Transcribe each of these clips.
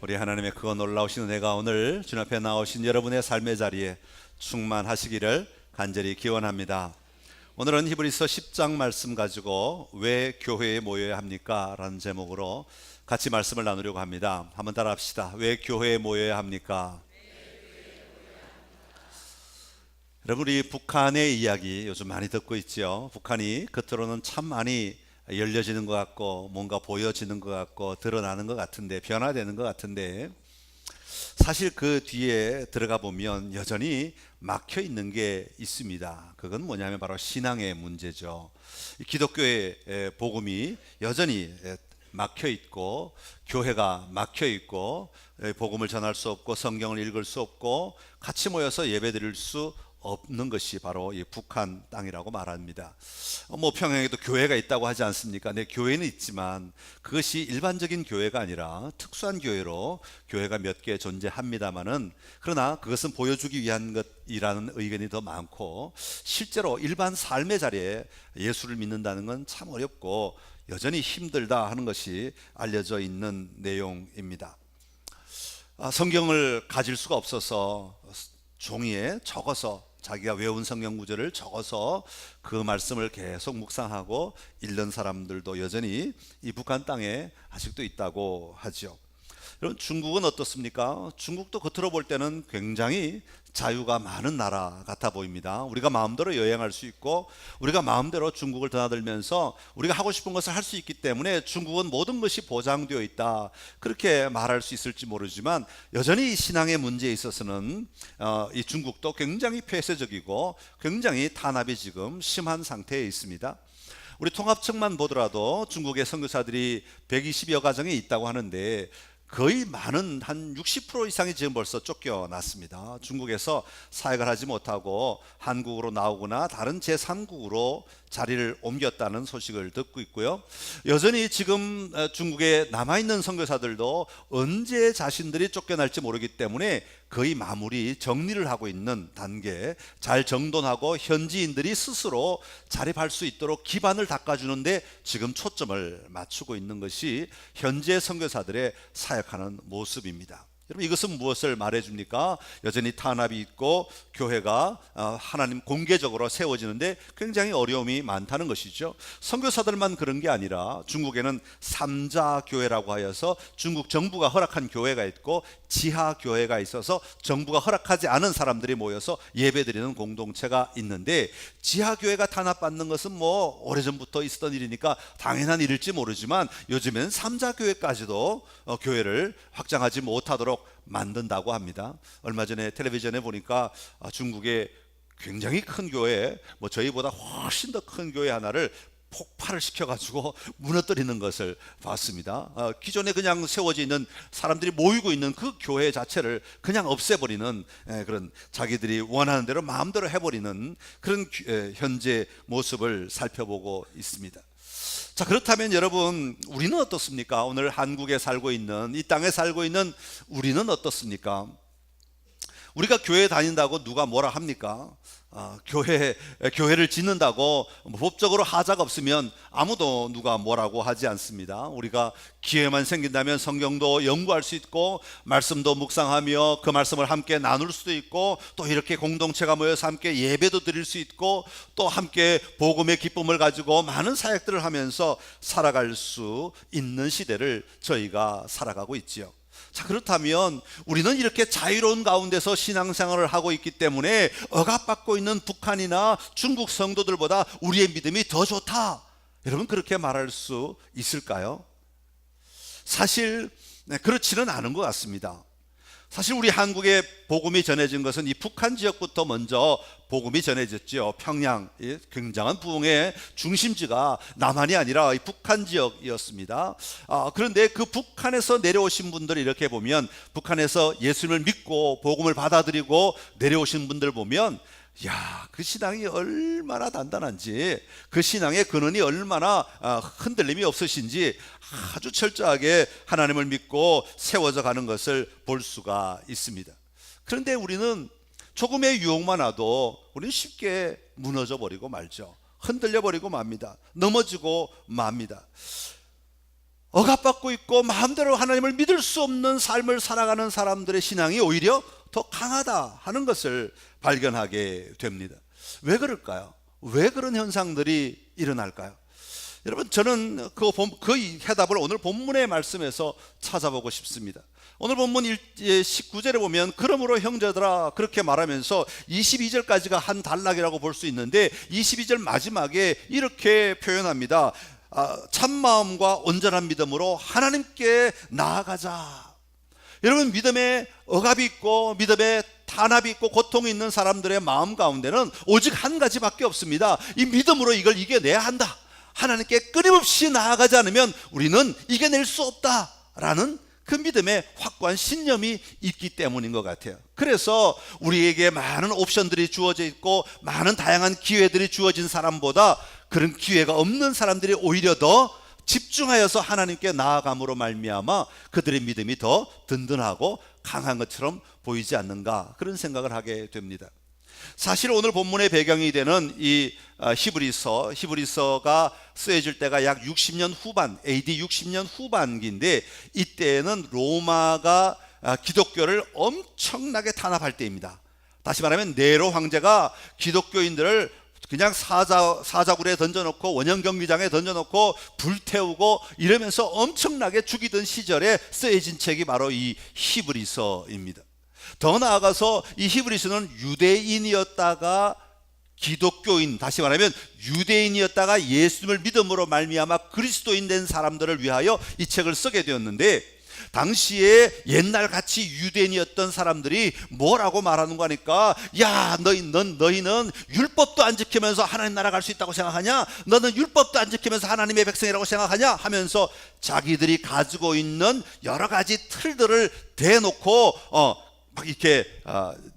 우리 하나님의 그 놀라우신 은혜가 오늘 주님 앞에 나오신 여러분의 삶의 자리에 충만하시기를 간절히 기원합니다. 오늘은 히브리서 10장 말씀 가지고 왜 교회에 모여야 합니까? 라는 제목으로 같이 말씀을 나누려고 합니다. 한번 따라 합시다. 왜 교회에 모여야 합니까? 여러분, 우리 북한의 이야기 요즘 많이 듣고 있죠. 북한이 겉으로는 참 많이 열려지는 것 같고 뭔가 보여지는 것 같고 드러나는 것 같은데, 변화되는 것 같은데, 사실 그 뒤에 들어가 보면 여전히 막혀 있는 게 있습니다. 그건 뭐냐면 바로 신앙의 문제죠. 기독교의 복음이 여전히 막혀 있고, 교회가 막혀 있고, 복음을 전할 수 없고 성경을 읽을 수 없고 같이 모여서 예배드릴 수 없는 것이 바로 이 북한 땅이라고 말합니다. 평양에도 교회가 있다고 하지 않습니까? 네, 교회는 있지만 그것이 일반적인 교회가 아니라 특수한 교회로 교회가 몇 개 존재합니다만은, 그러나 그것은 보여주기 위한 것이라는 의견이 더 많고, 실제로 일반 삶의 자리에 예수를 믿는다는 건 참 어렵고 여전히 힘들다 하는 것이 알려져 있는 내용입니다. 성경을 가질 수가 없어서 종이에 적어서, 자기가 외운 성경 구절을 적어서 그 말씀을 계속 묵상하고 읽는 사람들도 여전히 이 북한 땅에 아직도 있다고 하죠. 여러분, 중국은 어떻습니까? 중국도 겉으로 볼 때는 굉장히 자유가 많은 나라 같아 보입니다. 우리가 마음대로 여행할 수 있고, 우리가 마음대로 중국을 드나들면서 우리가 하고 싶은 것을 할 수 있기 때문에 중국은 모든 것이 보장되어 있다, 그렇게 말할 수 있을지 모르지만, 여전히 이 신앙의 문제에 있어서는 이 중국도 굉장히 폐쇄적이고 굉장히 탄압이 지금 심한 상태에 있습니다. 우리 통합청만 보더라도 중국의 선교사들이 120여 가정에 있다고 하는데, 거의 많은 한 60% 이상이 지금 벌써 쫓겨났습니다. 중국에서 사역을 하지 못하고 한국으로 나오거나 다른 제3국으로 자리를 옮겼다는 소식을 듣고 있고요. 여전히 지금 중국에 남아있는 선교사들도 언제 자신들이 쫓겨날지 모르기 때문에 거의 마무리 정리를 하고 있는 단계, 잘 정돈하고 현지인들이 스스로 자립할 수 있도록 기반을 닦아주는데 지금 초점을 맞추고 있는 것이 현재 선교사들의 사역하는 모습입니다. 여러분, 이것은 무엇을 말해줍니까? 여전히 탄압이 있고 교회가 하나님 공개적으로 세워지는데 굉장히 어려움이 많다는 것이죠. 선교사들만 그런 게 아니라 중국에는 삼자교회라고 하여서 중국 정부가 허락한 교회가 있고 지하교회가 있어서 정부가 허락하지 않은 사람들이 모여서 예배드리는 공동체가 있는데, 지하교회가 탄압받는 것은 오래전부터 있었던 일이니까 당연한 일일지 모르지만, 요즘엔 삼자교회까지도 교회를 확장하지 못하도록 만든다고 합니다. 얼마 전에 텔레비전에 보니까 중국의 굉장히 큰 교회, 저희보다 훨씬 더 큰 교회 하나를 폭발을 시켜가지고 무너뜨리는 것을 봤습니다. 기존에 그냥 세워져 있는 사람들이 모이고 있는 그 교회 자체를 그냥 없애버리는, 그런 자기들이 원하는 대로 마음대로 해버리는 그런 현재 모습을 살펴보고 있습니다. 자, 그렇다면 여러분, 우리는 어떻습니까? 오늘 한국에 살고 있는, 이 땅에 살고 있는 우리는 어떻습니까? 우리가 교회 다닌다고 누가 뭐라 합니까? 교회를 짓는다고 법적으로 하자가 없으면 아무도 누가 뭐라고 하지 않습니다. 우리가 기회만 생긴다면 성경도 연구할 수 있고 말씀도 묵상하며 그 말씀을 함께 나눌 수도 있고, 또 이렇게 공동체가 모여서 함께 예배도 드릴 수 있고, 또 함께 복음의 기쁨을 가지고 많은 사역들을 하면서 살아갈 수 있는 시대를 저희가 살아가고 있지요. 자, 그렇다면 우리는 이렇게 자유로운 가운데서 신앙생활을 하고 있기 때문에 억압받고 있는 북한이나 중국 성도들보다 우리의 믿음이 더 좋다, 여러분, 그렇게 말할 수 있을까요? 사실 그렇지는 않은 것 같습니다. 사실 우리 한국에 복음이 전해진 것은 이 북한 지역부터 먼저 복음이 전해졌죠. 평양, 굉장한 부흥의 중심지가 남한이 아니라 이 북한 지역이었습니다. 그런데 그 북한에서 내려오신 분들 이렇게 보면, 북한에서 예수님을 믿고 복음을 받아들이고 내려오신 분들 보면, 그 신앙이 얼마나 단단한지, 그 신앙의 근원이 얼마나 흔들림이 없으신지 아주 철저하게 하나님을 믿고 세워져 가는 것을 볼 수가 있습니다. 그런데 우리는 조금의 유혹만 와도 우리는 쉽게 무너져 버리고 말죠. 흔들려 버리고 맙니다. 넘어지고 맙니다. 억압받고 있고 마음대로 하나님을 믿을 수 없는 삶을 살아가는 사람들의 신앙이 오히려 더 강하다 하는 것을 발견하게 됩니다. 왜 그럴까요? 왜 그런 현상들이 일어날까요? 여러분, 저는 그 해답을 오늘 본문의 말씀에서 찾아보고 싶습니다. 오늘 본문 19절에 보면 그러므로 형제들아 그렇게 말하면서 22절까지가 한 단락이라고 볼 수 있는데 22절 마지막에 이렇게 표현합니다. 참마음과 온전한 믿음으로 하나님께 나아가자. 여러분, 믿음에 억압이 있고 믿음에 탄압이 있고 고통이 있는 사람들의 마음 가운데는 오직 한 가지밖에 없습니다. 이 믿음으로 이걸 이겨내야 한다. 하나님께 끊임없이 나아가지 않으면 우리는 이겨낼 수 없다라는 그 믿음의 확고한 신념이 있기 때문인 것 같아요. 그래서 우리에게 많은 옵션들이 주어져 있고 많은 다양한 기회들이 주어진 사람보다 그런 기회가 없는 사람들이 오히려 더 집중하여서 하나님께 나아감으로 말미암아 그들의 믿음이 더 든든하고 강한 것처럼 보이지 않는가, 그런 생각을 하게 됩니다. 사실 오늘 본문의 배경이 되는 이 히브리서가 쓰여질 때가 약 60년 후반, AD 60년 후반기인데 이때는 로마가 기독교를 엄청나게 탄압할 때입니다. 다시 말하면 네로 황제가 기독교인들을 그냥 사자굴에 던져놓고 원형 경기장에 던져놓고 불태우고 이러면서 엄청나게 죽이던 시절에 쓰여진 책이 바로 이 히브리서입니다. 더 나아가서 이 히브리서는 유대인이었다가 기독교인, 다시 말하면 유대인이었다가 예수님을 믿음으로 말미암아 그리스도인 된 사람들을 위하여 이 책을 쓰게 되었는데, 당시에 옛날같이 유대인이었던 사람들이 뭐라고 말하는 거니까, 야, 너희는 율법도 안 지키면서 하나님 나라 갈 수 있다고 생각하냐? 너는 율법도 안 지키면서 하나님의 백성이라고 생각하냐? 하면서 자기들이 가지고 있는 여러 가지 틀들을 대놓고 막 이렇게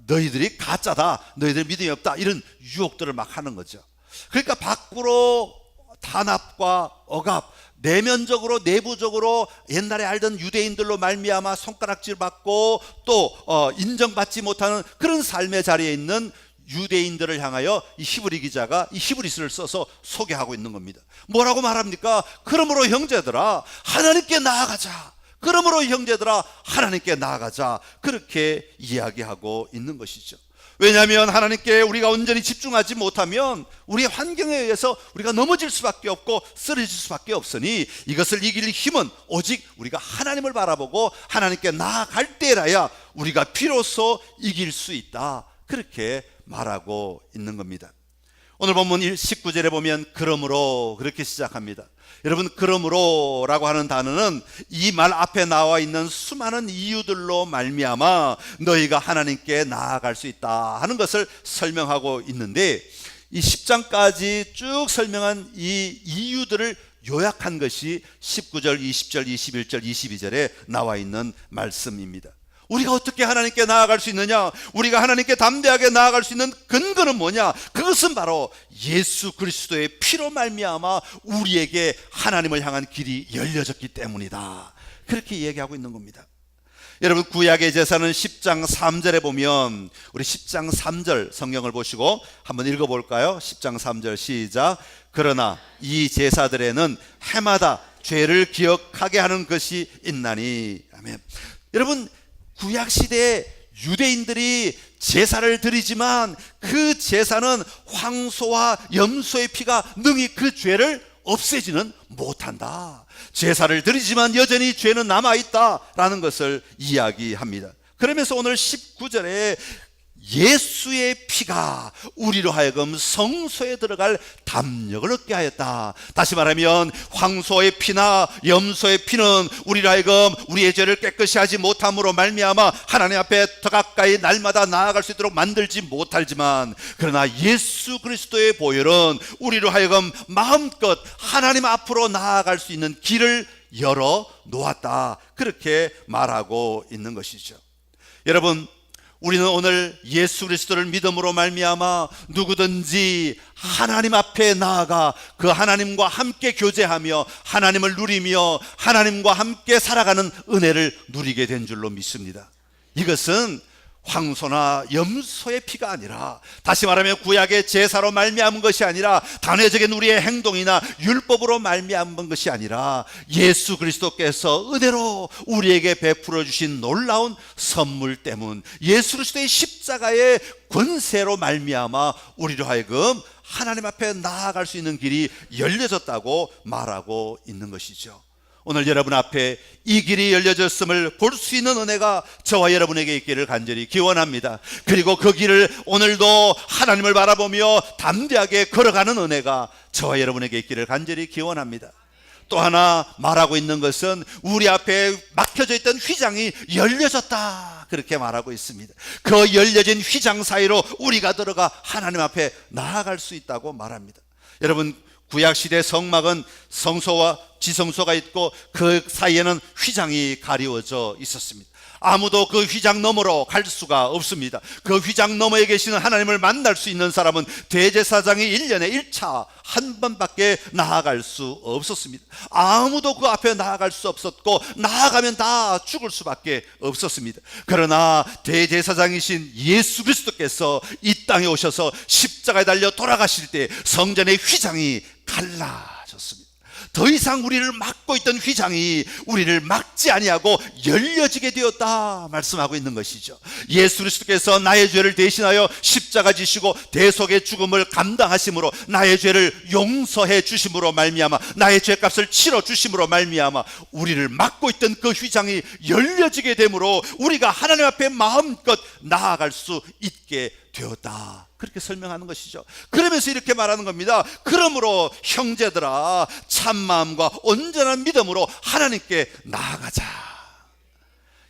너희들이 가짜다, 너희들 믿음이 없다, 이런 유혹들을 막 하는 거죠. 그러니까 밖으로 탄압과 억압, 내면적으로 내부적으로 옛날에 알던 유대인들로 말미암아 손가락질 받고 또 인정받지 못하는 그런 삶의 자리에 있는 유대인들을 향하여 이 히브리 기자가 이 히브리서를 써서 소개하고 있는 겁니다. 뭐라고 말합니까? 그러므로 형제들아 하나님께 나아가자. 그러므로 형제들아 하나님께 나아가자. 그렇게 이야기하고 있는 것이죠. 왜냐하면 하나님께 우리가 온전히 집중하지 못하면 우리의 환경에 의해서 우리가 넘어질 수밖에 없고 쓰러질 수밖에 없으니 이것을 이길 힘은 오직 우리가 하나님을 바라보고 하나님께 나아갈 때라야 우리가 비로소 이길 수 있다. 그렇게 말하고 있는 겁니다. 오늘 본문 19절에 보면 그러므로 그렇게 시작합니다. 여러분, 그러므로 라고 하는 단어는 이 말 앞에 나와 있는 수많은 이유들로 말미암아 너희가 하나님께 나아갈 수 있다 하는 것을 설명하고 있는데, 이 10장까지 쭉 설명한 이 이유들을 요약한 것이 19절, 20절, 21절, 22절에 나와 있는 말씀입니다. 우리가 어떻게 하나님께 나아갈 수 있느냐? 우리가 하나님께 담대하게 나아갈 수 있는 근거는 뭐냐? 그것은 바로 예수 그리스도의 피로 말미암아 우리에게 하나님을 향한 길이 열려졌기 때문이다. 그렇게 얘기하고 있는 겁니다. 여러분, 구약의 제사는 10장 3절에 보면, 우리 10장 3절 성경을 보시고 한번 읽어볼까요? 10장 3절 시작. 그러나 이 제사들에는 해마다 죄를 기억하게 하는 것이 있나니. 아멘. 여러분, 구약시대에 유대인들이 제사를 드리지만 그 제사는 황소와 염소의 피가 능히 그 죄를 없애지는 못한다. 제사를 드리지만 여전히 죄는 남아있다라는 것을 이야기합니다. 그러면서 오늘 19절에 예수의 피가 우리로 하여금 성소에 들어갈 담력을 얻게 하였다. 다시 말하면 황소의 피나 염소의 피는 우리로 하여금 우리의 죄를 깨끗이 하지 못함으로 말미암아 하나님 앞에 더 가까이 날마다 나아갈 수 있도록 만들지 못하지만, 그러나 예수 그리스도의 보혈은 우리로 하여금 마음껏 하나님 앞으로 나아갈 수 있는 길을 열어 놓았다. 그렇게 말하고 있는 것이죠. 여러분, 우리는 오늘 예수 그리스도를 믿음으로 말미암아 누구든지 하나님 앞에 나아가 그 하나님과 함께 교제하며 하나님을 누리며 하나님과 함께 살아가는 은혜를 누리게 된 줄로 믿습니다. 이것은 황소나 염소의 피가 아니라, 다시 말하면 구약의 제사로 말미암은 것이 아니라, 단회적인 우리의 행동이나 율법으로 말미암은 것이 아니라 예수 그리스도께서 은혜로 우리에게 베풀어 주신 놀라운 선물 때문, 예수 그리스도의 십자가의 권세로 말미암아 우리로 하여금 하나님 앞에 나아갈 수 있는 길이 열려졌다고 말하고 있는 것이죠. 오늘 여러분 앞에 이 길이 열려졌음을 볼 수 있는 은혜가 저와 여러분에게 있기를 간절히 기원합니다. 그리고 그 길을 오늘도 하나님을 바라보며 담대하게 걸어가는 은혜가 저와 여러분에게 있기를 간절히 기원합니다. 또 하나 말하고 있는 것은 우리 앞에 막혀져 있던 휘장이 열려졌다, 그렇게 말하고 있습니다. 그 열려진 휘장 사이로 우리가 들어가 하나님 앞에 나아갈 수 있다고 말합니다. 여러분, 구약시대 성막은 성소와 지성소가 있고 그 사이에는 휘장이 가리워져 있었습니다. 아무도 그 휘장 너머로 갈 수가 없습니다. 그 휘장 너머에 계시는 하나님을 만날 수 있는 사람은 대제사장이 1년에 1차 한 번밖에 나아갈 수 없었습니다. 아무도 그 앞에 나아갈 수 없었고, 나아가면 다 죽을 수밖에 없었습니다. 그러나 대제사장이신 예수 그리스도께서 이 땅에 오셔서 십자가에 달려 돌아가실 때 성전의 휘장이 갈라졌습니다. 더 이상 우리를 막고 있던 휘장이 우리를 막지 아니하고 열려지게 되었다 말씀하고 있는 것이죠. 예수 그리스도께서 나의 죄를 대신하여 십자가 지시고 대속의 죽음을 감당하심으로, 나의 죄를 용서해 주심으로 말미암아, 나의 죄값을 치러 주심으로 말미암아 우리를 막고 있던 그 휘장이 열려지게 되므로 우리가 하나님 앞에 마음껏 나아갈 수 있게 되었다, 그렇게 설명하는 것이죠. 그러면서 이렇게 말하는 겁니다. 그러므로 형제들아, 참마음과 온전한 믿음으로 하나님께 나아가자.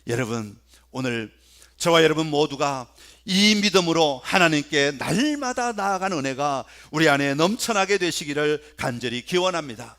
여러분, 오늘 저와 여러분 모두가 이 믿음으로 하나님께 날마다 나아가는 은혜가 우리 안에 넘쳐나게 되시기를 간절히 기원합니다.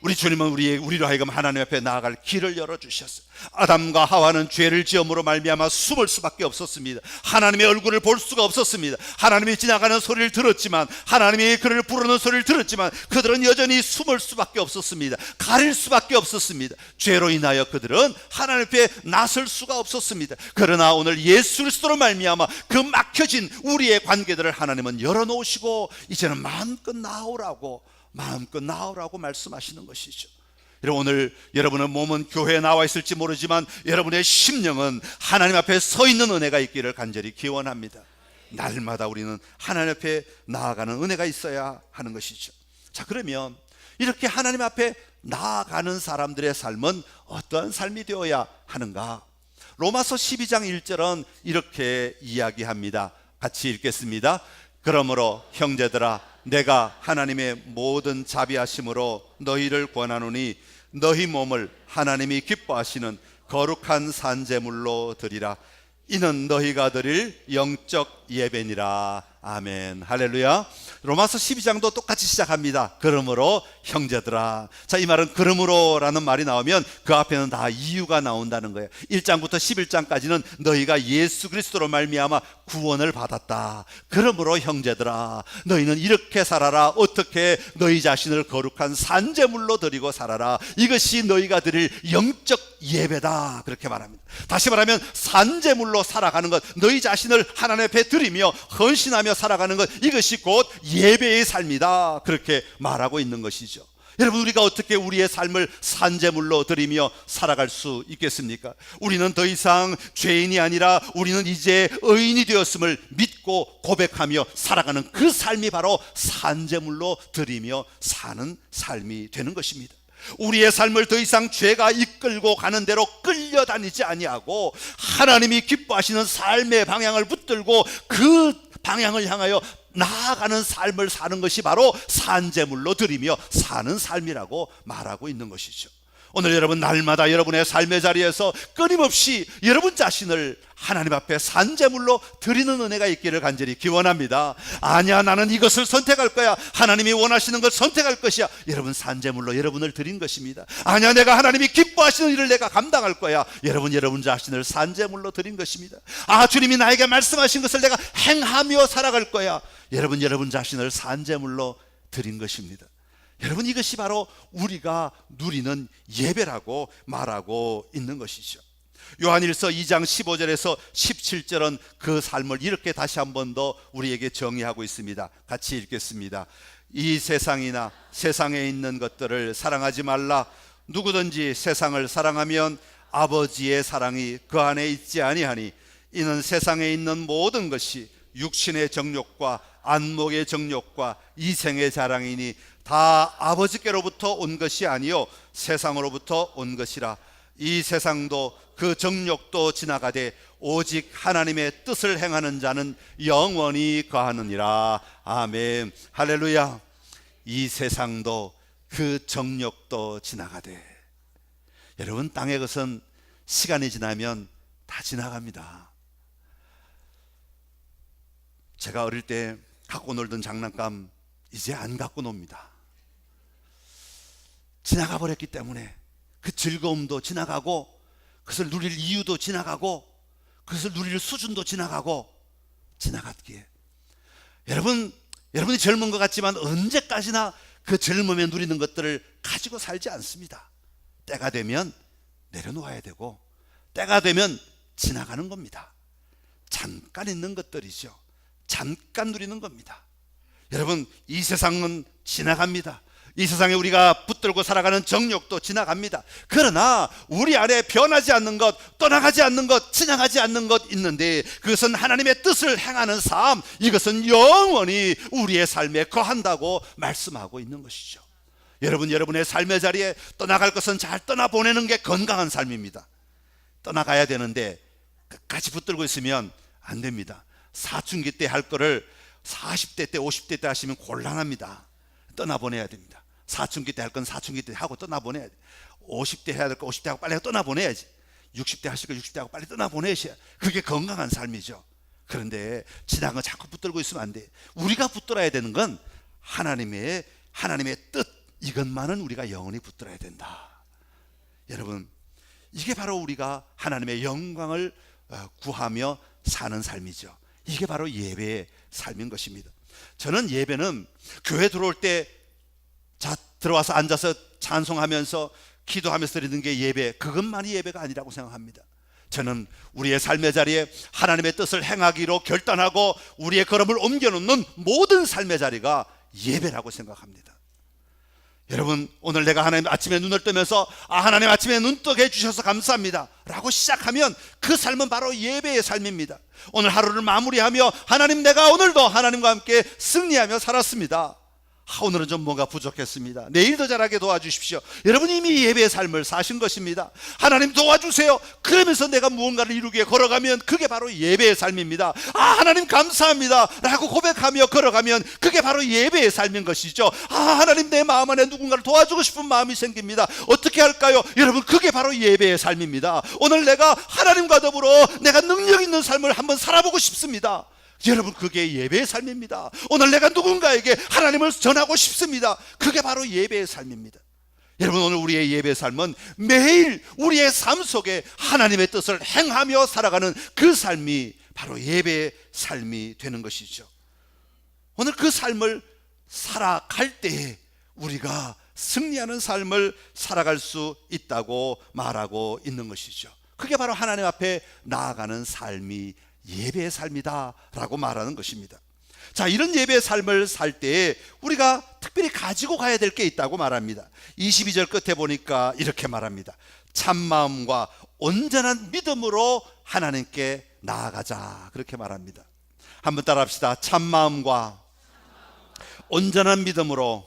우리 주님은 우리로 하여금 하나님 앞에 나아갈 길을 열어주셨어요. 아담과 하와는 죄를 지음으로 말미암아 숨을 수밖에 없었습니다. 하나님의 얼굴을 볼 수가 없었습니다. 하나님이 지나가는 소리를 들었지만, 하나님이 그를 부르는 소리를 들었지만 그들은 여전히 숨을 수밖에 없었습니다. 가릴 수밖에 없었습니다. 죄로 인하여 그들은 하나님 앞에 나설 수가 없었습니다. 그러나 오늘 예수 그리스도로 말미암아 그 막혀진 우리의 관계들을 하나님은 열어놓으시고 이제는 마음껏 나오라고 말씀하시는 것이죠. 여러분, 오늘 여러분의 몸은 교회에 나와 있을지 모르지만 여러분의 심령은 하나님 앞에 서 있는 은혜가 있기를 간절히 기원합니다. 날마다 우리는 하나님 앞에 나아가는 은혜가 있어야 하는 것이죠. 자, 그러면 이렇게 하나님 앞에 나아가는 사람들의 삶은 어떠한 삶이 되어야 하는가? 로마서 12장 1절은 이렇게 이야기합니다. 같이 읽겠습니다. 그러므로 형제들아, 내가 하나님의 모든 자비하심으로 너희를 권하노니 너희 몸을 하나님이 기뻐하시는 거룩한 산제물로 드리라. 이는 너희가 드릴 영적 예배니라. 아멘. 할렐루야. 로마서 12장도 똑같이 시작합니다. 그러므로 형제들아. 자, 이 말은 그러므로라는 말이 나오면 그 앞에는 다 이유가 나온다는 거예요. 1장부터 11장까지는 너희가 예수 그리스도로 말미암아 구원을 받았다. 그러므로 형제들아, 너희는 이렇게 살아라. 어떻게? 너희 자신을 거룩한 산제물로 드리고 살아라. 이것이 너희가 드릴 영적 예배다, 그렇게 말합니다. 다시 말하면 산제물로 살아가는 것, 너희 자신을 하나님 앞에 드리며 헌신하며 살아가는 것, 이것이 곧 예배의 삶이다, 그렇게 말하고 있는 것이죠. 여러분, 우리가 어떻게 우리의 삶을 산제물로 드리며 살아갈 수 있겠습니까? 우리는 더 이상 죄인이 아니라 우리는 이제 의인이 되었음을 믿고 고백하며 살아가는 그 삶이 바로 산제물로 드리며 사는 삶이 되는 것입니다. 우리의 삶을 더 이상 죄가 이끌고 가는 대로 끌려다니지 아니하고 하나님이 기뻐하시는 삶의 방향을 붙들고 그 방향을 향하여 나아가는 삶을 사는 것이 바로 산제물로 드리며 사는 삶이라고 말하고 있는 것이죠. 오늘 여러분, 날마다 여러분의 삶의 자리에서 끊임없이 여러분 자신을 하나님 앞에 산제물로 드리는 은혜가 있기를 간절히 기원합니다. 아니야, 나는 이것을 선택할 거야, 하나님이 원하시는 걸 선택할 것이야. 여러분, 산제물로 여러분을 드린 것입니다. 아니야, 내가 하나님이 기뻐하시는 일을 내가 감당할 거야. 여러분 자신을 산제물로 드린 것입니다. 아, 주님이 나에게 말씀하신 것을 내가 행하며 살아갈 거야. 여러분 자신을 산제물로 드린 것입니다. 여러분, 이것이 바로 우리가 누리는 예배라고 말하고 있는 것이죠. 요한일서 2장 15절에서 17절은 그 삶을 이렇게 다시 한 번 더 우리에게 정의하고 있습니다. 같이 읽겠습니다. 이 세상이나 세상에 있는 것들을 사랑하지 말라. 누구든지 세상을 사랑하면 아버지의 사랑이 그 안에 있지 아니하니 이는 세상에 있는 모든 것이 육신의 정욕과 안목의 정욕과 이생의 자랑이니 다 아버지께로부터 온 것이 아니요 세상으로부터 온 것이라. 이 세상도 그 정욕도 지나가되 오직 하나님의 뜻을 행하는 자는 영원히 거하느니라. 아멘. 할렐루야. 이 세상도 그 정욕도 지나가되, 여러분, 땅의 것은 시간이 지나면 다 지나갑니다. 제가 어릴 때 갖고 놀던 장난감 이제 안 갖고 놉니다. 지나가 버렸기 때문에 그 즐거움도 지나가고, 그것을 누릴 이유도 지나가고, 그것을 누릴 수준도 지나가고, 지나갔기에 여러분이 젊은 것 같지만 언제까지나 그 젊음에 누리는 것들을 가지고 살지 않습니다. 때가 되면 내려놓아야 되고, 때가 되면 지나가는 겁니다. 잠깐 있는 것들이죠. 잠깐 누리는 겁니다. 여러분, 이 세상은 지나갑니다. 이 세상에 우리가 붙들고 살아가는 정욕도 지나갑니다. 그러나 우리 안에 변하지 않는 것, 떠나가지 않는 것, 지나가지 않는 것 있는데, 그것은 하나님의 뜻을 행하는 삶, 이것은 영원히 우리의 삶에 거한다고 말씀하고 있는 것이죠. 여러분의 삶의 자리에 떠나갈 것은 잘 떠나보내는 게 건강한 삶입니다. 떠나가야 되는데 끝까지 붙들고 있으면 안 됩니다. 사춘기 때 할 거를 40대 때 50대 때 하시면 곤란합니다. 떠나보내야 됩니다. 사춘기 때 할 건 사춘기 때 하고 떠나보내야 돼. 50대 해야 될 거 50대 하고 빨리 떠나보내야지. 60대 하실 거 60대 하고 빨리 떠나보내셔야, 그게 건강한 삶이죠. 그런데 지나간 거 자꾸 붙들고 있으면 안 돼. 우리가 붙들어야 되는 건 하나님의 뜻, 이것만은 우리가 영원히 붙들어야 된다. 여러분, 이게 바로 우리가 하나님의 영광을 구하며 사는 삶이죠. 이게 바로 예배의 삶인 것입니다. 저는 예배는 교회 들어올 때 들어와서 앉아서 찬송하면서 기도하면서 드리는 게 예배, 그것만이 예배가 아니라고 생각합니다. 저는 우리의 삶의 자리에 하나님의 뜻을 행하기로 결단하고 우리의 걸음을 옮겨놓는 모든 삶의 자리가 예배라고 생각합니다. 여러분, 오늘 내가 하나님 아침에 눈을 뜨면서 하나님 아침에 눈 뜨게 해주셔서 감사합니다 라고 시작하면 그 삶은 바로 예배의 삶입니다. 오늘 하루를 마무리하며 하나님, 내가 오늘도 하나님과 함께 승리하며 살았습니다. 오늘은 좀 뭔가 부족했습니다. 내일 더 잘하게 도와주십시오. 여러분이 이미 예배의 삶을 사신 것입니다. 하나님 도와주세요. 그러면서 내가 무언가를 이루기에 걸어가면 그게 바로 예배의 삶입니다. 하나님 감사합니다 라고 고백하며 걸어가면 그게 바로 예배의 삶인 것이죠. 하나님, 내 마음 안에 누군가를 도와주고 싶은 마음이 생깁니다. 어떻게 할까요? 여러분, 그게 바로 예배의 삶입니다. 오늘 내가 하나님과 더불어 내가 능력 있는 삶을 한번 살아보고 싶습니다. 여러분, 그게 예배의 삶입니다. 오늘 내가 누군가에게 하나님을 전하고 싶습니다. 그게 바로 예배의 삶입니다. 여러분, 오늘 우리의 예배의 삶은 매일 우리의 삶 속에 하나님의 뜻을 행하며 살아가는 그 삶이 바로 예배의 삶이 되는 것이죠. 오늘 그 삶을 살아갈 때에 우리가 승리하는 삶을 살아갈 수 있다고 말하고 있는 것이죠. 그게 바로 하나님 앞에 나아가는 삶이 예배의 삶이다 라고 말하는 것입니다. 자, 이런 예배의 삶을 살 때에 우리가 특별히 가지고 가야 될 게 있다고 말합니다. 22절 끝에 보니까 이렇게 말합니다. 참마음과 온전한 믿음으로 하나님께 나아가자, 그렇게 말합니다. 한번 따라 합시다. 참마음과 온전한 믿음으로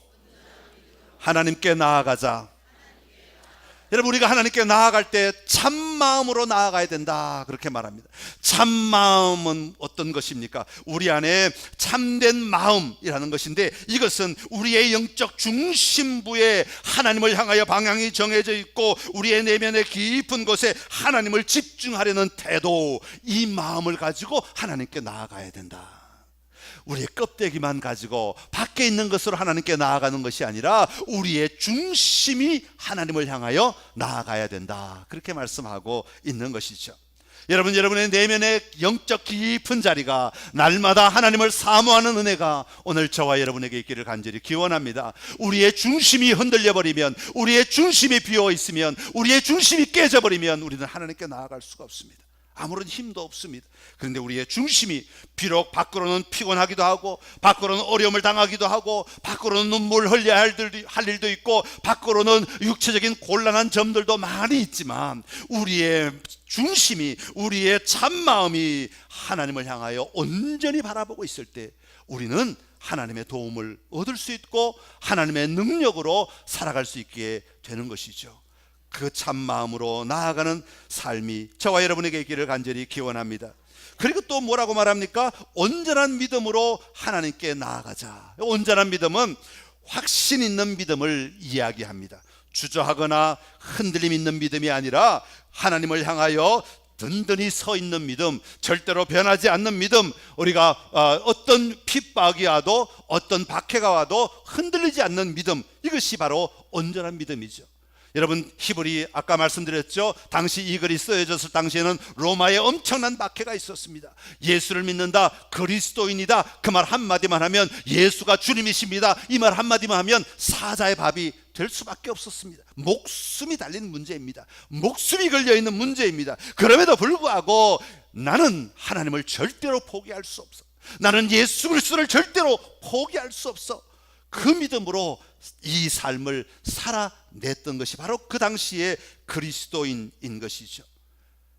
하나님께 나아가자. 여러분, 우리가 하나님께 나아갈 때 참마음으로 나아가야 된다, 그렇게 말합니다. 참마음은 어떤 것입니까? 우리 안에 참된 마음이라는 것인데, 이것은 우리의 영적 중심부에 하나님을 향하여 방향이 정해져 있고 우리의 내면의 깊은 곳에 하나님을 집중하려는 태도, 이 마음을 가지고 하나님께 나아가야 된다. 우리의 껍데기만 가지고 밖에 있는 것으로 하나님께 나아가는 것이 아니라 우리의 중심이 하나님을 향하여 나아가야 된다, 그렇게 말씀하고 있는 것이죠. 여러분의 내면의 영적 깊은 자리가 날마다 하나님을 사모하는 은혜가 오늘 저와 여러분에게 있기를 간절히 기원합니다. 우리의 중심이 흔들려 버리면, 우리의 중심이 비어 있으면, 우리의 중심이 깨져 버리면 우리는 하나님께 나아갈 수가 없습니다. 아무런 힘도 없습니다. 그런데 우리의 중심이 비록 밖으로는 피곤하기도 하고, 밖으로는 어려움을 당하기도 하고, 밖으로는 눈물 흘려야 할 일도 있고, 밖으로는 육체적인 곤란한 점들도 많이 있지만, 우리의 중심이, 우리의 참마음이 하나님을 향하여 온전히 바라보고 있을 때 우리는 하나님의 도움을 얻을 수 있고 하나님의 능력으로 살아갈 수 있게 되는 것이죠. 그 참마음으로 나아가는 삶이 저와 여러분에게 있기를 간절히 기원합니다. 그리고 또 뭐라고 말합니까? 온전한 믿음으로 하나님께 나아가자. 온전한 믿음은 확신 있는 믿음을 이야기합니다. 주저하거나 흔들림 있는 믿음이 아니라 하나님을 향하여 든든히 서 있는 믿음, 절대로 변하지 않는 믿음, 우리가 어떤 핍박이 와도 어떤 박해가 와도 흔들리지 않는 믿음, 이것이 바로 온전한 믿음이죠. 여러분, 히브리 아까 말씀드렸죠. 당시 이 글이 쓰여졌을 당시에는 로마에 엄청난 박해가 있었습니다. 예수를 믿는다, 그리스도인이다, 그 말 한마디만 하면 예수가 주님이십니다, 이 말 한마디만 하면 사자의 밥이 될 수밖에 없었습니다. 목숨이 달린 문제입니다. 목숨이 걸려있는 문제입니다. 그럼에도 불구하고 나는 하나님을 절대로 포기할 수 없어, 나는 예수 그리스도를 절대로 포기할 수 없어, 그 믿음으로 이 삶을 살아냈던 것이 바로 그 당시의 그리스도인인 것이죠.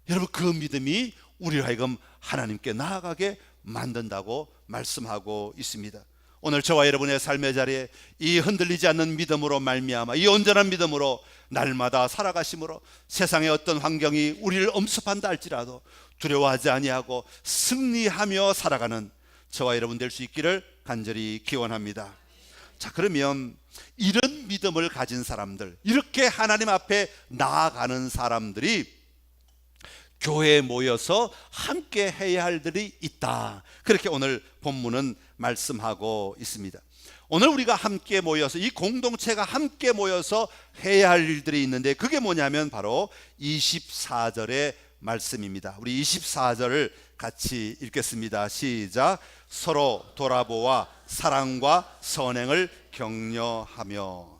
여러분, 그 믿음이 우리를 하여금 하나님께 나아가게 만든다고 말씀하고 있습니다. 오늘 저와 여러분의 삶의 자리에 이 흔들리지 않는 믿음으로 말미암아, 이 온전한 믿음으로 날마다 살아가심으로 세상의 어떤 환경이 우리를 엄습한다 할지라도 두려워하지 아니하고 승리하며 살아가는 저와 여러분 될 수 있기를 간절히 기원합니다. 자, 그러면 이런 믿음을 가진 사람들, 이렇게 하나님 앞에 나아가는 사람들이 교회에 모여서 함께 해야 할 일이 있다, 그렇게 오늘 본문은 말씀하고 있습니다. 오늘 우리가 함께 모여서, 이 공동체가 함께 모여서 해야 할 일들이 있는데, 그게 뭐냐면 바로 24절의 말씀입니다. 우리 24절을 같이 읽겠습니다. 시작. 서로 돌아보아 사랑과 선행을 격려하며.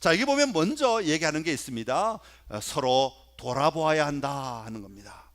자, 여기 보면 먼저 얘기하는 게 있습니다. 서로 돌아보아야 한다 하는 겁니다.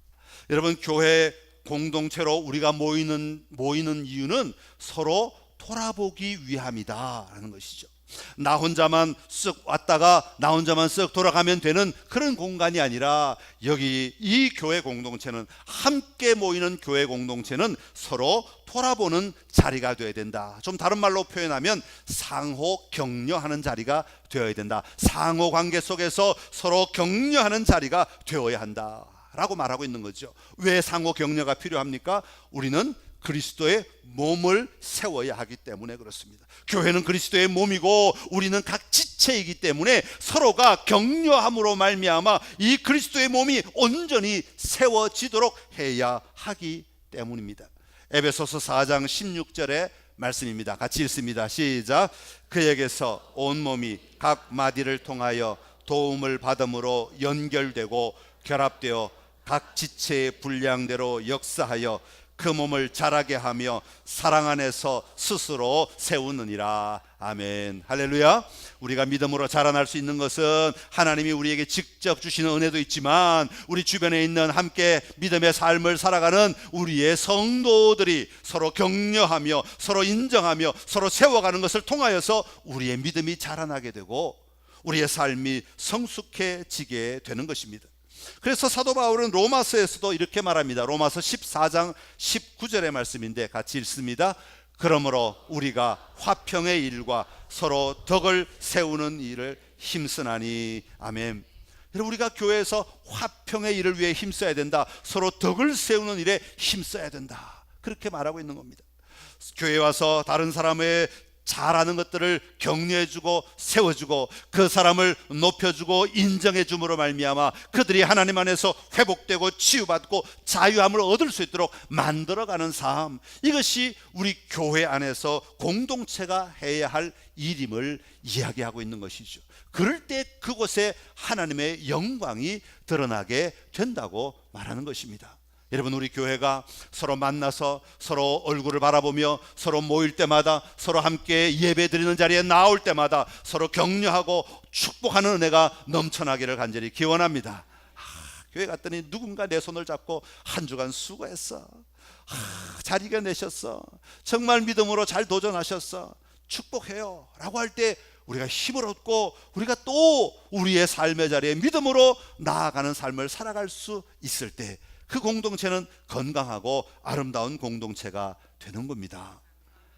여러분, 교회 공동체로 우리가 모이는 이유는 서로 돌아보기 위함이다 하는 것이죠. 나 혼자만 쓱 왔다가 나 혼자만 쓱 돌아가면 되는 그런 공간이 아니라, 여기 이 교회 공동체는, 함께 모이는 교회 공동체는 서로 돌아보는 자리가 되어야 된다. 좀 다른 말로 표현하면 상호 격려하는 자리가 되어야 된다. 상호 관계 속에서 서로 격려하는 자리가 되어야 한다 라고 말하고 있는 거죠. 왜 상호 격려가 필요합니까? 우리는 그리스도의 몸을 세워야 하기 때문에 그렇습니다. 교회는 그리스도의 몸이고 우리는 각 지체이기 때문에 서로가 격려함으로 말미암아 이 그리스도의 몸이 온전히 세워지도록 해야 하기 때문입니다. 에베소서 4장 16절의 말씀입니다. 같이 읽습니다. 시작. 그에게서 온몸이 각 마디를 통하여 도움을 받음으로 연결되고 결합되어 각 지체의 분량대로 역사하여 그 몸을 자라게 하며 사랑 안에서 스스로 세우느니라. 아멘. 할렐루야. 우리가 믿음으로 자라날 수 있는 것은 하나님이 우리에게 직접 주시는 은혜도 있지만, 우리 주변에 있는 함께 믿음의 삶을 살아가는 우리의 성도들이 서로 격려하며 서로 인정하며 서로 세워가는 것을 통하여서 우리의 믿음이 자라나게 되고 우리의 삶이 성숙해지게 되는 것입니다. 그래서 사도 바울은 로마서에서도 이렇게 말합니다. 로마서 14장 19절의 말씀인데 같이 읽습니다. 그러므로 우리가 화평의 일과 서로 덕을 세우는 일을 힘쓰나니. 아멘. 여러분, 우리가 교회에서 화평의 일을 위해 힘써야 된다, 서로 덕을 세우는 일에 힘써야 된다, 그렇게 말하고 있는 겁니다. 교회에 와서 다른 사람의 잘하는 것들을 격려해주고 세워주고 그 사람을 높여주고 인정해줌으로 말미암아 그들이 하나님 안에서 회복되고 치유받고 자유함을 얻을 수 있도록 만들어가는 삶, 이것이 우리 교회 안에서 공동체가 해야 할 일임을 이야기하고 있는 것이죠. 그럴 때 그곳에 하나님의 영광이 드러나게 된다고 말하는 것입니다. 여러분, 우리 교회가 서로 만나서 서로 얼굴을 바라보며 서로 모일 때마다, 서로 함께 예배 드리는 자리에 나올 때마다 서로 격려하고 축복하는 은혜가 넘쳐나기를 간절히 기원합니다. 교회 갔더니 누군가 내 손을 잡고 한 주간 수고했어, 잘 이겨내셨어, 정말 믿음으로 잘 도전하셨어, 축복해요 라고 할 때 우리가 힘을 얻고 우리가 또 우리의 삶의 자리에 믿음으로 나아가는 삶을 살아갈 수 있을 때 그 공동체는 건강하고 아름다운 공동체가 되는 겁니다.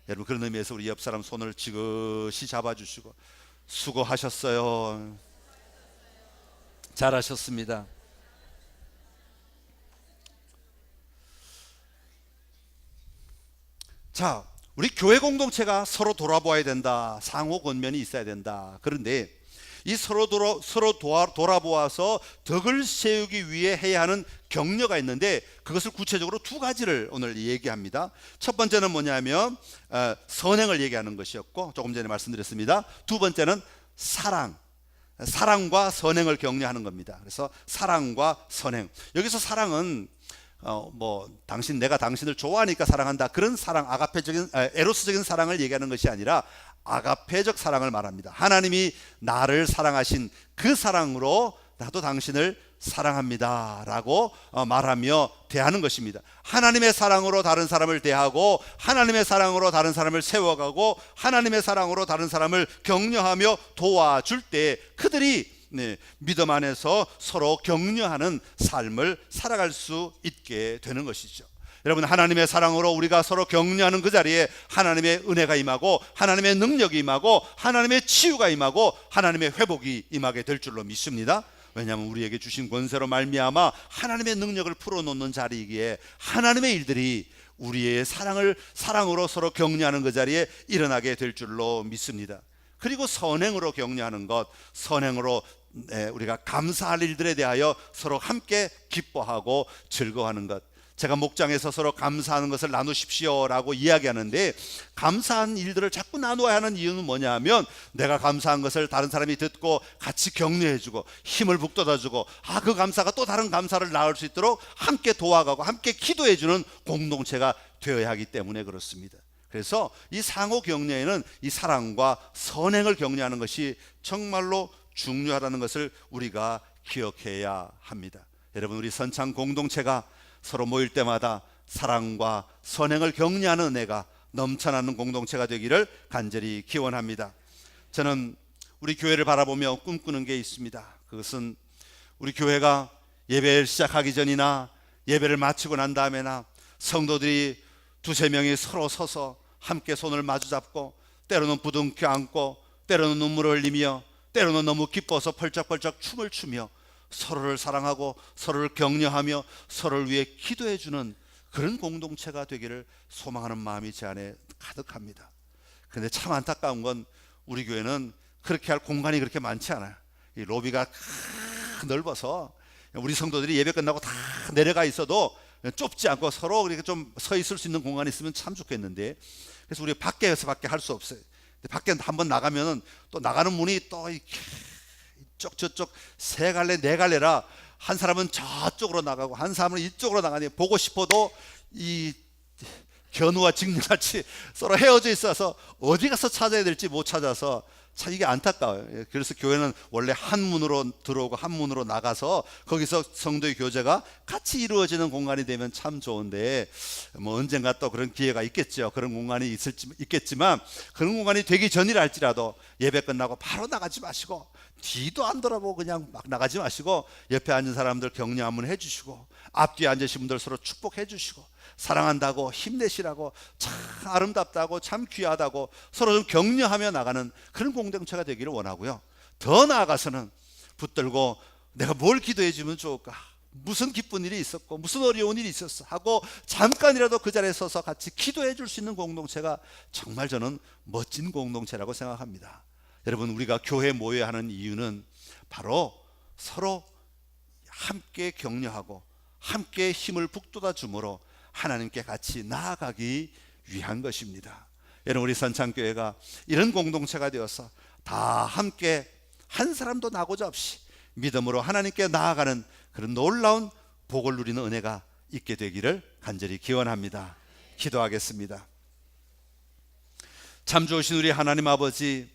여러분, 그런 의미에서 우리 옆 사람 손을 지그시 잡아주시고 수고하셨어요, 잘하셨습니다. 자, 우리 교회 공동체가 서로 돌아보아야 된다, 상호 권면이 있어야 된다. 그런데 이 서로 돌아보아서 덕을 세우기 위해 해야 하는 격려가 있는데, 그것을 구체적으로 두 가지를 오늘 얘기합니다. 첫 번째는 뭐냐면 선행을 얘기하는 것이었고, 조금 전에 말씀드렸습니다. 두 번째는 사랑과 선행을 격려하는 겁니다. 그래서 사랑과 선행, 여기서 사랑은 내가 당신을 좋아하니까 사랑한다, 그런 사랑, 아가페적인 에로스적인 사랑을 얘기하는 것이 아니라 아가페적 사랑을 말합니다. 하나님이 나를 사랑하신 그 사랑으로 나도 당신을 사랑합니다 라고 말하며 대하는 것입니다. 하나님의 사랑으로 다른 사람을 대하고, 하나님의 사랑으로 다른 사람을 세워가고, 하나님의 사랑으로 다른 사람을 격려하며 도와줄 때 그들이 믿음 안에서 서로 격려하는 삶을 살아갈 수 있게 되는 것이죠. 여러분, 하나님의 사랑으로 우리가 서로 격려하는 그 자리에 하나님의 은혜가 임하고, 하나님의 능력이 임하고, 하나님의 치유가 임하고, 하나님의 회복이 임하게 될 줄로 믿습니다. 왜냐하면 우리에게 주신 권세로 말미암아 하나님의 능력을 풀어놓는 자리이기에 하나님의 일들이 우리의 사랑으로 서로 격려하는 그 자리에 일어나게 될 줄로 믿습니다. 그리고 선행으로 격려하는 것, 선행으로 우리가 감사할 일들에 대하여 서로 함께 기뻐하고 즐거워하는 것. 제가 목장에서 서로 감사하는 것을 나누십시오 라고 이야기하는데, 감사한 일들을 자꾸 나누어야 하는 이유는 뭐냐 하면, 내가 감사한 것을 다른 사람이 듣고 같이 격려해주고 힘을 북돋아주고, 그 감사가 또 다른 감사를 낳을 수 있도록 함께 도와가고 함께 기도해주는 공동체가 되어야 하기 때문에 그렇습니다. 그래서 이 상호 격려에는 이 사랑과 선행을 격려하는 것이 정말로 중요하다는 것을 우리가 기억해야 합니다. 여러분, 우리 선창 공동체가 서로 모일 때마다 사랑과 선행을 격려하는 은혜가 넘쳐나는 공동체가 되기를 간절히 기원합니다. 저는 우리 교회를 바라보며 꿈꾸는 게 있습니다. 그것은 우리 교회가 예배를 시작하기 전이나 예배를 마치고 난 다음에나 성도들이 두세 명이 서로 서서 함께 손을 마주 잡고, 때로는 부둥켜 안고, 때로는 눈물을 흘리며, 때로는 너무 기뻐서 펄쩍펄쩍 춤을 추며 서로를 사랑하고 서로를 격려하며 서로를 위해 기도해 주는 그런 공동체가 되기를 소망하는 마음이 제 안에 가득합니다. 그런데 참 안타까운 건 우리 교회는 그렇게 할 공간이 그렇게 많지 않아요. 이 로비가 넓어서 우리 성도들이 예배 끝나고 다 내려가 있어도 좁지 않고 서로 이렇게 좀 서 있을 수 있는 공간이 있으면 참 좋겠는데, 그래서 우리가 밖에서밖에 할 수 없어요. 밖에 한번 나가면은 또 나가는 문이 또 이쪽 저쪽 세 갈래 네 갈래라, 한 사람은 저쪽으로 나가고 한 사람은 이쪽으로 나가니 보고 싶어도 이 견우와 직녀같이 서로 헤어져 있어서 어디 가서 찾아야 될지 못 찾아서 참 이게 안타까워요. 그래서 교회는 원래 한 문으로 들어오고 한 문으로 나가서 거기서 성도의 교제가 같이 이루어지는 공간이 되면 참 좋은데, 언젠가 또 그런 기회가 있겠죠. 그런 공간이 있겠지만 그런 공간이 되기 전이라 할지라도 예배 끝나고 바로 나가지 마시고, 뒤도 안 돌아보고 그냥 막 나가지 마시고, 옆에 앉은 사람들 격려 한번 해주시고, 앞뒤에 앉으신 분들 서로 축복해 주시고, 사랑한다고 힘내시라고, 참 아름답다고 참 귀하다고 서로 좀 격려하며 나가는 그런 공동체가 되기를 원하고요. 더 나아가서는 붙들고 내가 뭘 기도해 주면 좋을까, 무슨 기쁜 일이 있었고 무슨 어려운 일이 있었어 하고 잠깐이라도 그 자리에 서서 같이 기도해 줄 수 있는 공동체가 정말 저는 멋진 공동체라고 생각합니다. 여러분, 우리가 교회에 모여야 하는 이유는 바로 서로 함께 격려하고 함께 힘을 북돋아 주므로 하나님께 같이 나아가기 위한 것입니다. 여러분, 우리 선창교회가 이런 공동체가 되어서 다 함께 한 사람도 나고자 없이 믿음으로 하나님께 나아가는 그런 놀라운 복을 누리는 은혜가 있게 되기를 간절히 기원합니다. 기도하겠습니다. 참 좋으신 우리 하나님 아버지,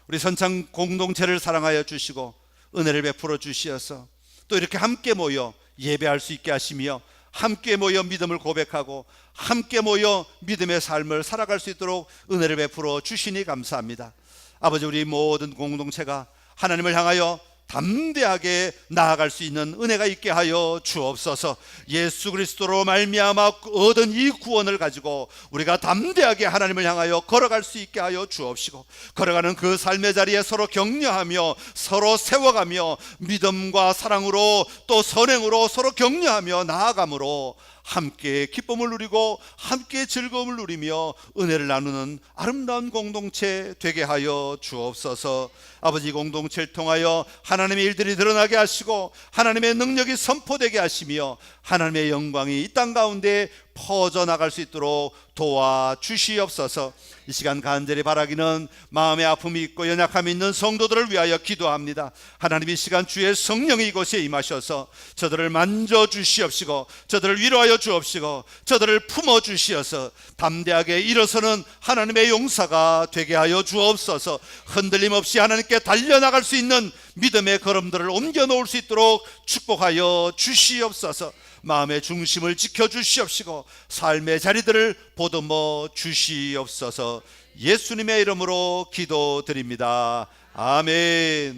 우리 선창 공동체를 사랑하여 주시고 은혜를 베풀어 주시어서 또 이렇게 함께 모여 예배할 수 있게 하시며 함께 모여 믿음을 고백하고 함께 모여 믿음의 삶을 살아갈 수 있도록 은혜를 베풀어 주시니 감사합니다. 아버지, 우리 모든 공동체가 하나님을 향하여 담대하게 나아갈 수 있는 은혜가 있게 하여 주옵소서. 예수 그리스도로 말미암아 얻은 이 구원을 가지고 우리가 담대하게 하나님을 향하여 걸어갈 수 있게 하여 주옵시고, 걸어가는 그 삶의 자리에 서로 격려하며 서로 세워가며 믿음과 사랑으로 또 선행으로 서로 격려하며 나아감으로 함께 기쁨을 누리고 함께 즐거움을 누리며 은혜를 나누는 아름다운 공동체 되게 하여 주옵소서. 아버지, 공동체를 통하여 하나님의 일들이 드러나게 하시고 하나님의 능력이 선포되게 하시며 하나님의 영광이 이 땅 가운데 퍼져나갈 수 있도록 도와주시옵소서. 이 시간 간절히 바라기는 마음의 아픔이 있고 연약함이 있는 성도들을 위하여 기도합니다. 하나님, 이 시간 주의 성령이 이곳에 임하셔서 저들을 만져주시옵시고 저들을 위로하여 주옵시고 저들을 품어주시어서 담대하게 일어서는 하나님의 용사가 되게 하여 주옵소서. 흔들림 없이 하나님께 달려나갈 수 있는 믿음의 걸음들을 옮겨놓을 수 있도록 축복하여 주시옵소서. 마음의 중심을 지켜주시옵시고 삶의 자리들을 보듬어 주시옵소서. 예수님의 이름으로 기도드립니다. 아멘.